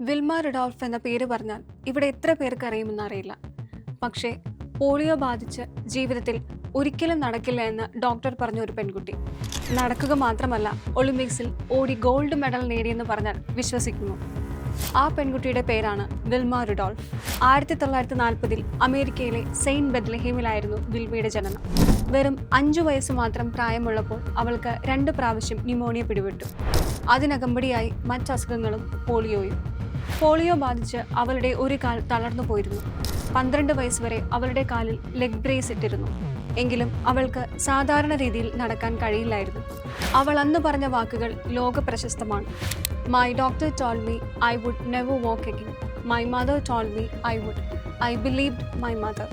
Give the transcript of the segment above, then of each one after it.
Wilma Rudolf എന്ന പേര് പറഞ്ഞാൽ ഇവിടെ എത്ര പേർക്ക് അറിയുമെന്നറിയില്ല. പക്ഷേ പോളിയോ ബാധിച്ച് ജീവിതത്തിൽ ഒരിക്കലും നടക്കില്ല എന്ന് ഡോക്ടർ പറഞ്ഞ ഒരു പെൺകുട്ടി. നടക്കുക മാത്രമല്ല, ഒളിമ്പിക്സിൽ ഓടി ഗോൾഡ് മെഡൽ നേടിയെന്ന് പറഞ്ഞാൽ വിശ്വസിക്കുന്നു. ആ പെൺകുട്ടിയുടെ പേരാണ് വിൽമ റുഡോൾഫ്. 1940 അമേരിക്കയിലെ സെയിന്റ് ബെത്ലഹേമിലായിരുന്നു വിൽമയുടെ ജനനം. വെറും 5 വയസ്സ് മാത്രം പ്രായമുള്ളപ്പോൾ അവൾക്ക് 2 പ്രാവശ്യം ന്യൂമോണിയ പിടിപെട്ടു. അതിനകമ്പടിയായി മറ്റസുഖങ്ങളും പോളിയോയും. പോളിയോ ബാധിച്ച് അവളുടെ ഒരു കാൽ തളർന്നു പോയിരുന്നു. 12 വയസ്സ് വരെ അവളുടെ കാലിൽ ലെഗ് ബ്രേസ് ഇട്ടിരുന്നു. എങ്കിലും അവൾക്ക് സാധാരണ രീതിയിൽ നടക്കാൻ കഴിയില്ലായിരുന്നു. അവൾ അന്ന് പറഞ്ഞ വാക്കുകൾ ലോക പ്രശസ്തമാണ്. My doctor told me I would never walk again. My mother told me I would. I believed my mother.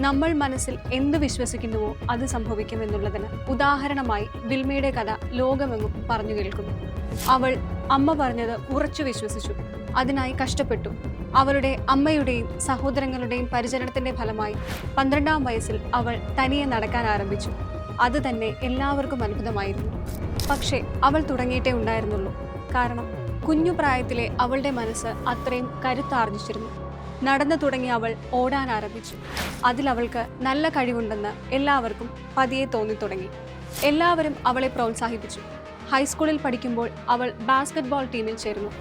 നമ്മൾ മനസ്സിൽ എന്ത് വിശ്വസിക്കുന്നുവോ അത് സംഭവിക്കുമെന്നുള്ളതിന് ഉദാഹരണമായി വിൽമയുടെ കഥ ലോകമെങ്ങും പറഞ്ഞു കേൾക്കുന്നു. അവൾ അമ്മ പറഞ്ഞത് ഉറച്ചു വിശ്വസിച്ചു. അതിനായി കഷ്ടപ്പെട്ടു. അവളുടെ അമ്മയുടെയും സഹോദരങ്ങളുടെയും പരിചരണത്തിന്റെ ഫലമായി 12-ാം വയസ്സിൽ അവൾ തനിയെ നടക്കാൻ ആരംഭിച്ചു. അത് തന്നെ എല്ലാവർക്കും അത്ഭുതമായിരുന്നു. പക്ഷേ അവൾ തുടങ്ങിയിട്ടേ ഉണ്ടായിരുന്നുള്ളൂ. കാരണം കുഞ്ഞു പ്രായത്തിലെ അവളുടെ മനസ്സ് അത്രയും കരുത്താർജിച്ചിരുന്നു. നടന്നു തുടങ്ങി അവൾ ഓടാൻ ആരംഭിച്ചു. അതിലവൾക്ക് നല്ല കഴിവുണ്ടെന്ന് എല്ലാവർക്കും പതിയെ തോന്നിത്തുടങ്ങി. എല്ലാവരും അവളെ പ്രോത്സാഹിപ്പിച്ചു. ഹൈസ്കൂളിൽ പഠിക്കുമ്പോൾ അവൾ ബാസ്കറ്റ്ബോൾ ടീമിൽ ചേർന്നു.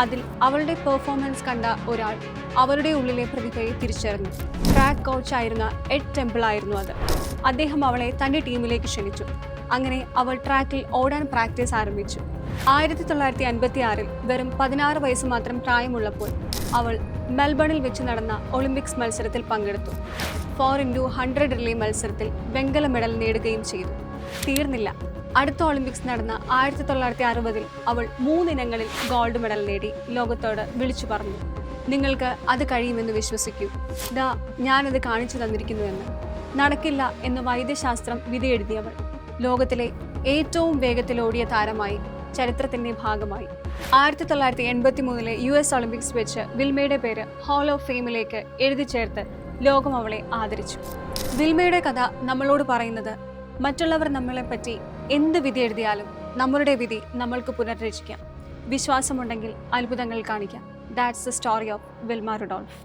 അതിൽ അവളുടെ പെർഫോമൻസ് കണ്ട ഒരാൾ അവളുടെ ഉള്ളിലെ പ്രതിഭയെ തിരിച്ചറിഞ്ഞു. ട്രാക്ക് കോച്ചായിരുന്ന എഡ് ടെമ്പിൾ ആയിരുന്നു അത്. അദ്ദേഹം അവളെ തൻ്റെ ടീമിലേക്ക് ക്ഷണിച്ചു. അങ്ങനെ അവൾ ട്രാക്കിൽ ഓടാൻ പ്രാക്ടീസ് ആരംഭിച്ചു. 1956 വെറും 16 വയസ്സ് മാത്രം പ്രായമുള്ളപ്പോൾ അവൾ മെൽബണിൽ വെച്ച് നടന്ന ഒളിമ്പിക്സ് മത്സരത്തിൽ പങ്കെടുത്തു. 4x100 റിലേ മത്സരത്തിൽ വെങ്കല മെഡൽ നേടുകയും ചെയ്തു. തീർന്നില്ല. അടുത്ത ഒളിമ്പിക്സ് നടന്ന 1960 അവൾ 3 ഇനങ്ങളിൽ ഗോൾഡ് മെഡൽ നേടി ലോകത്തോട് വിളിച്ചു പറഞ്ഞു, നിങ്ങൾക്ക് അത് കഴിയുമെന്ന് വിശ്വസിക്കൂ. ദാ ഞാനത് കാണിച്ചു തന്നിരിക്കുന്നുവെന്ന്. നടക്കില്ല എന്ന് വൈദ്യശാസ്ത്രം വിധിയെഴുതിയവൾ ലോകത്തിലെ ഏറ്റവും വേഗത്തിലോടിയ താരമായി ചരിത്രത്തിന്റെ ഭാഗമായി. 1983 US ഒളിമ്പിക്സ് വെച്ച് വിൽമയുടെ പേര് ഹാൾ ഓഫ് ഫെയിമിലേക്ക് എഴുതി ചേർത്ത് ലോകം അവളെ ആദരിച്ചു. വിൽമയുടെ കഥ നമ്മളോട് പറയുന്നത്, മറ്റുള്ളവർ നമ്മളെപ്പറ്റി എന്ത് വിധി എഴുതിയാലും നമ്മളുടെ വിധി നമ്മൾക്ക് പുനർരചിക്കാം. വിശ്വാസമുണ്ടെങ്കിൽ അത്ഭുതങ്ങൾ കാണിക്കാം. That's the story of Wilma Rudolf.